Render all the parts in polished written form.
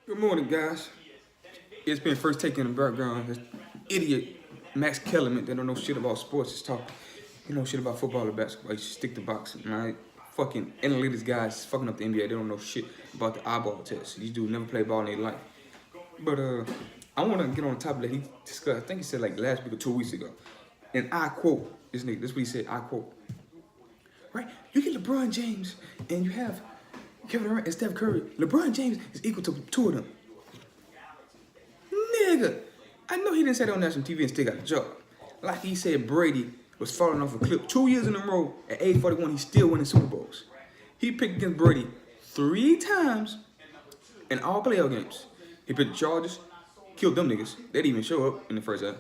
Good morning, guys. It's been first taking in the background. This idiot Max Kellerman that don't know shit about sports is talking. He know shit about football or basketball. He should stick to boxing. Right? Fucking analytics guys fucking up the NBA. They don't know shit about the eyeball test. These dudes never play ball in their life. But I want to get on the topic that he discussed. I think he said like last week or 2 weeks ago. And I quote this nigga. This is what he said. I quote. Right? You get LeBron James and you have Kevin Durant and Steph Curry. LeBron James is equal to two of them. Nigga, I know he didn't say that on national TV and still got a job. Like he said, Brady was falling off a cliff 2 years in a row. At age 41, he's still winning Super Bowls. He picked against Brady 3 times in all playoff games. He picked the Chargers, killed them niggas. They didn't even show up in the first half.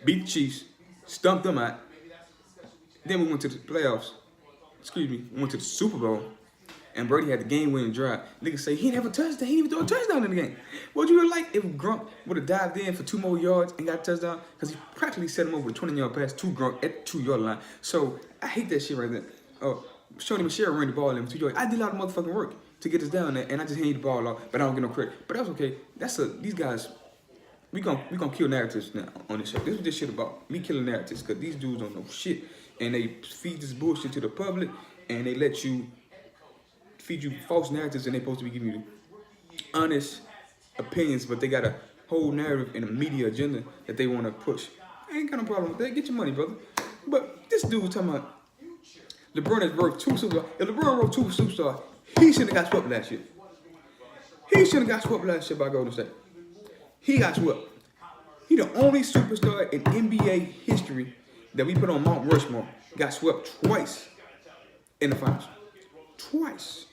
Beat the Chiefs, stumped them out. Then we went to the playoffs. We went to the Super Bowl. And Brady had the game-winning drive. Niggas say he didn't have a touchdown. He didn't even throw a touchdown in the game. What you would like if Gronk would have dived in for 2 more yards and got a touchdown? Because he practically set him over a 20-yard pass to Gronk at the 2-yard line. So I hate that shit right there. Shoney Michelle ran the ball in 2 yards. I did a lot of motherfucking work to get us down there, and I just handed the ball off, but I don't get no credit. But that's okay. These guys. We gonna kill narratives now on this show. This is what this shit about. Me killing narratives, because these dudes don't know shit, and they feed this bullshit to the public, and they let you feed you false narratives, and they're supposed to be giving you honest opinions, but they got a whole narrative and a media agenda that they want to push. I ain't got no problem with that. Get your money, brother. But this dude was talking about LeBron is worth 2 superstars. If LeBron wrote 2 superstars, he shouldn't have got swept last year. He shouldn't have got swept last year by Golden State. He got swept. He the only superstar in NBA history that we put on Mount Rushmore got swept twice in the finals. Twice.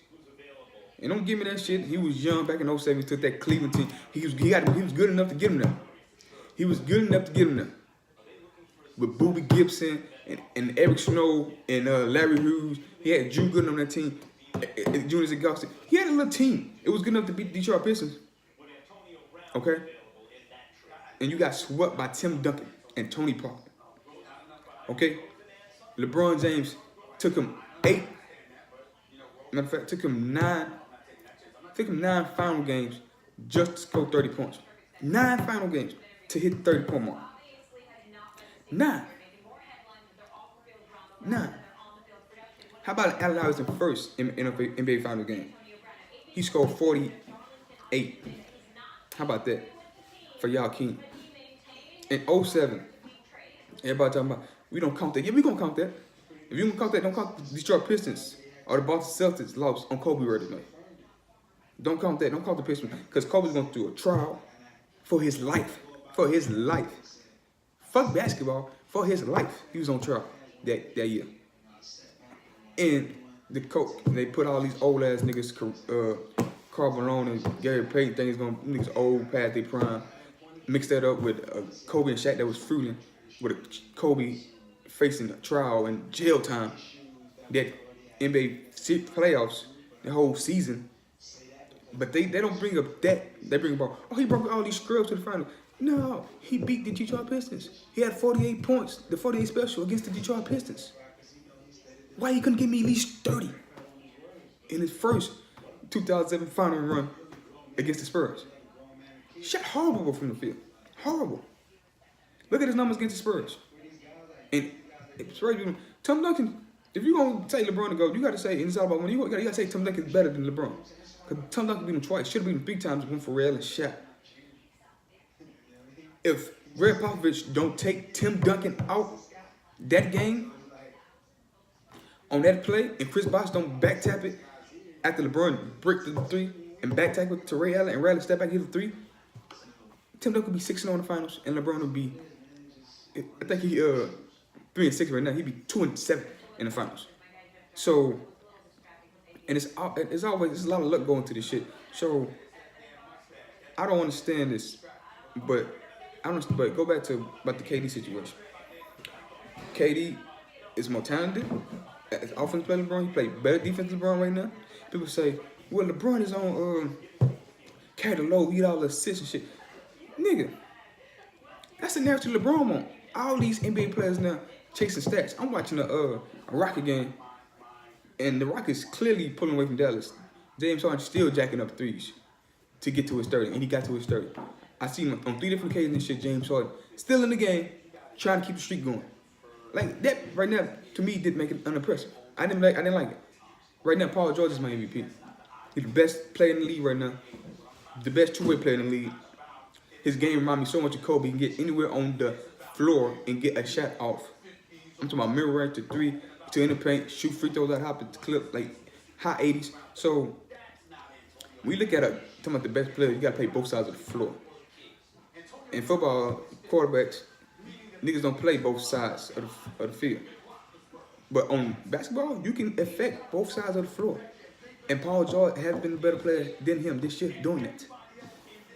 And don't give me that shit. He was young back in 07. He took that Cleveland team. He was good enough to get him there. He was good enough to get him there. With Boobie Gibson and Eric Snow and Larry Hughes. He had Drew Gooden on that team. Junior Zagowski. He had a little team. It was good enough to beat the Detroit Pistons. Okay? And you got swept by Tim Duncan and Tony Parker. Okay? LeBron James took him 8. Matter of fact, took him nine final games just to score 30 points. 9 final games to hit the 30-point mark. 9. How about Allen Iverson first in NBA final game? He scored 48. How about that for y'all King? In 07, everybody talking about, we don't count that. Yeah, we gonna count that. If you don't count that, don't count the Detroit Pistons or the Boston Celtics lost on Kobe resume. Don't count that. Don't count the Pistons. Because Kobe's going through a trial for his life. For his life. Fuck basketball. For his life. He was on trial that year. And the coach, they put all these old ass niggas, Karl Malone and Gary Payton, things going niggas old past their prime. Mixed that up with Kobe and Shaq that was fruiting. With Kobe facing a trial and jail time. That NBA playoffs, the whole season. But they don't bring up that. They bring about, he brought all these scrubs to the final. No, he beat the Detroit Pistons. He had 48 points, the 48 special against the Detroit Pistons. Why he couldn't give me at least 30 in his first 2007 final run against the Spurs? Shot horrible from the field. Horrible. Look at his numbers against the Spurs. And Spurs, Tim Duncan, if you're going to say LeBron to go, you got to say, and it's all about money, you got to say Tim Duncan is better than LeBron. Because Tim Duncan beat him twice. Should have beat him 3 times when Pharrell and Shaq. If Greg Popovich don't take Tim Duncan out that game, on that play, and Chris Bosh don't back tap it after LeBron bricked the 3 and back tap it to Ray Allen and Riley step back hit the 3, Tim Duncan would be 6-0 in the finals, and LeBron would be, I think he 3-6 right now. He'd be 2-7 in the finals. So, and it's always, there's a lot of luck going to this shit. So, I don't understand this, but go back to about the KD situation. KD is more talented as offensive player LeBron. He played better defense than LeBron right now. People say, well, LeBron is on carry the load, eat all the assists and shit. Nigga, that's the narrative LeBron on. All these NBA players now chasing stats. I'm watching a Rocket game, and the Rockets clearly pulling away from Dallas. James Harden still jacking up threes. to get to his 30, and he got to his 30. I seen him on 3 different occasions and shit, James Harden, still in the game, trying to keep the streak going. Like, that right now, to me, did make it unimpressive. I didn't like it. Right now, Paul George is my MVP. He's the best player in the league right now. The best two-way player in the league. His game reminds me so much of Kobe. He can get anywhere on the floor and get a shot off. I'm talking about mirror range to 3, to in the paint, shoot free throws out, hop at the clip, like high 80s. So, when you look at talking about the best player, you got to play both sides of the floor. In football, quarterbacks, niggas don't play both sides of the field. But on basketball, you can affect both sides of the floor. And Paul George has been a better player than him this year doing that.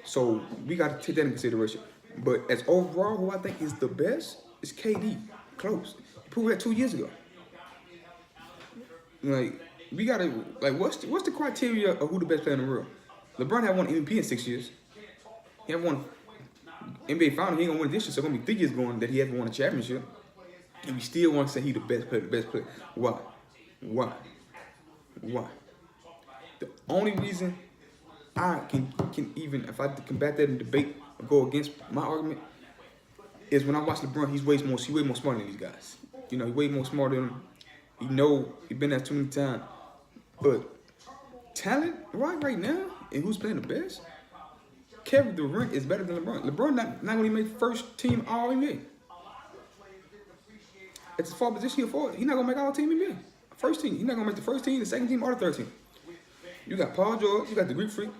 So we got to take that into consideration. But as overall, who I think is the best is KD. Close. He proved that 2 years ago. Like, we got to, like, what's the criteria of who the best player in the world? LeBron had won MVP in 6 years. He had won NBA Finals. He ain't going to win this year, so it's going to be 3 years going that he hasn't won a championship. And we still want to say he the best player. Why? The only reason I can even, if I combat that in debate or go against my argument, is when I watch LeBron, he's way more smarter than these guys. You know, he's way more smarter than them. He's been there too many times. But talent, right now, and who's playing the best? Kevin Durant is better than LeBron. LeBron not going to make first team All NBA. It's a far position here for it. He's not going to make all team NBA. First team. He's not going to make the first team, the second team, or the third team. You got Paul George. You got the Greek Freak.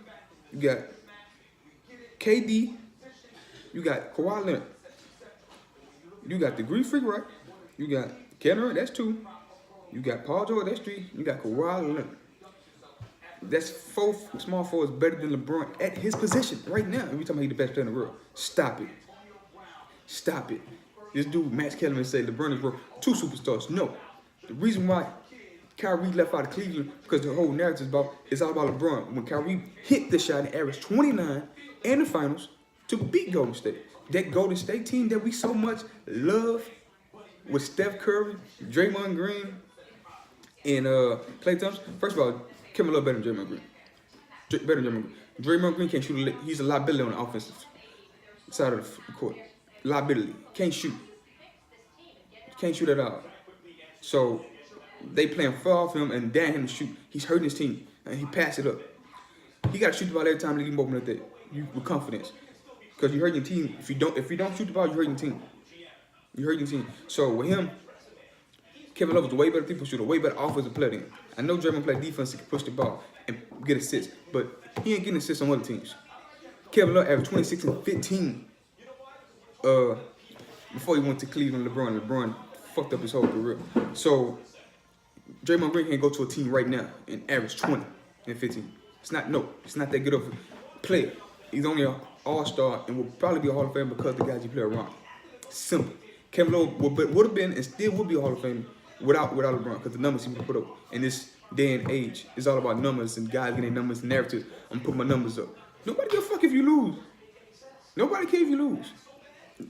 You got KD. You got Kawhi Leonard. You got the Greek Freak, right? You got kellerman, that's 2. You got Paul George, that's 3. You got Kawhi Leonard. That's 4 small forwards better than LeBron at his position right now. And we talking about he's the best player in the world. Stop it. This dude, Max Kellerman, said LeBron is worth 2 superstars. No. The reason why Kyrie left out of Cleveland, because the whole narrative is all about LeBron. When Kyrie hit the shot and averaged 29 in the finals to beat Golden State. That Golden State team that we so much love with Steph Curry, Draymond Green, and Klay Thompson. First of all, Kevin Love better than Draymond Green. Draymond Green can't shoot a lick. He's a liability on the offensive side of the court. Liability. Can't shoot. Can't shoot at all. So they playing far off him and daring him to shoot. He's hurting his team. And he passed it up. He got to shoot the ball every time they leave him open like that. With confidence. Because you're hurting your team. If you don't shoot the ball, you're hurting your team. So with him, Kevin Love is a way better people shooter, way better offensive player than him. I know Draymond play defense, he can push the ball and get assists, but he ain't getting assists on other teams. Kevin Love averaged 26 and 15 before he went to Cleveland. LeBron fucked up his whole career. So Draymond Green can't go to a team right now and average 20 and 15. It's not that good of a player. He's only an all-star and will probably be a Hall of Famer because of the guys he play around. Simple. Kevin Love would have been and still would be a Hall of Famer without LeBron, because the numbers he would put up in this day and age is all about numbers and guys getting numbers and narratives. I'm putting my numbers up. Nobody give a fuck if you lose. Nobody cares if you lose.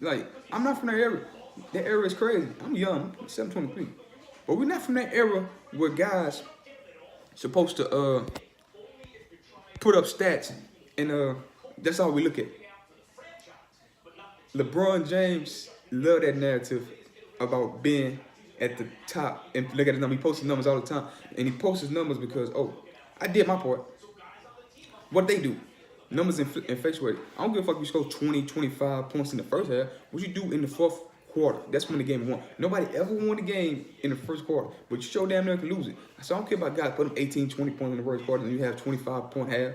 Like, I'm not from that era. That era is crazy. I'm young. I'm 723. But we're not from that era where guys supposed to put up stats and that's all we look at. LeBron James love that narrative about being at the top, and look at his number. He posts his numbers all the time, and he posts his numbers because, I did my part. What they do? Numbers infatuated. I don't give a fuck if you score 20, 25 points in the first half. What you do in the fourth quarter, that's when the game won. Nobody ever won the game in the first quarter, but you show damn near can lose it. So I don't care about guys putting 18, 20 points in the first quarter and you have 25-point half.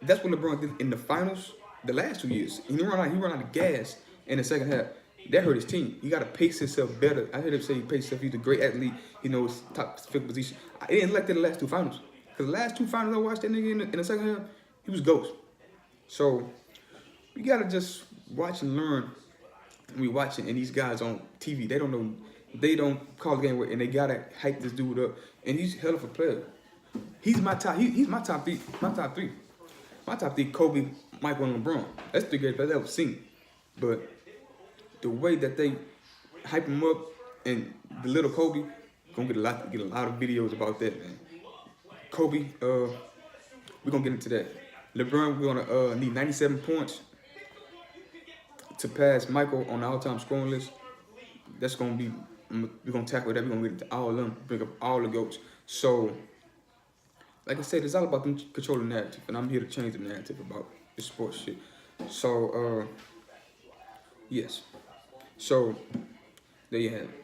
That's what LeBron did in the finals the last 2 years. And he run out of gas in the second half. That hurt his team. He got to pace himself better. I heard him say he paced himself. He's a great athlete. He knows top 5th position. I didn't like that the last 2 finals. Because the last 2 finals I watched that nigga in the second half, he was ghost. So we got to just watch and learn. We watching, and these guys on TV, they don't know. They don't call the game, and they got to hype this dude up. And he's a hell of a player. He's my top. He's my top 3. My top 3. My top 3, Kobe, Michael, and LeBron. That's the greatest players I've ever seen. But the way that they hype him up, and the little Kobe, gonna get a lot of videos about that, man. Kobe, we're gonna get into that. LeBron, we're gonna need 97 points to pass Michael on the all-time scoring list. That's gonna be, we're gonna tackle that. We're gonna get to all of them, bring up all the goats. So, like I said, it's all about them controlling the narrative, and I'm here to change the narrative about this sports shit. So, yes. So, there you have it.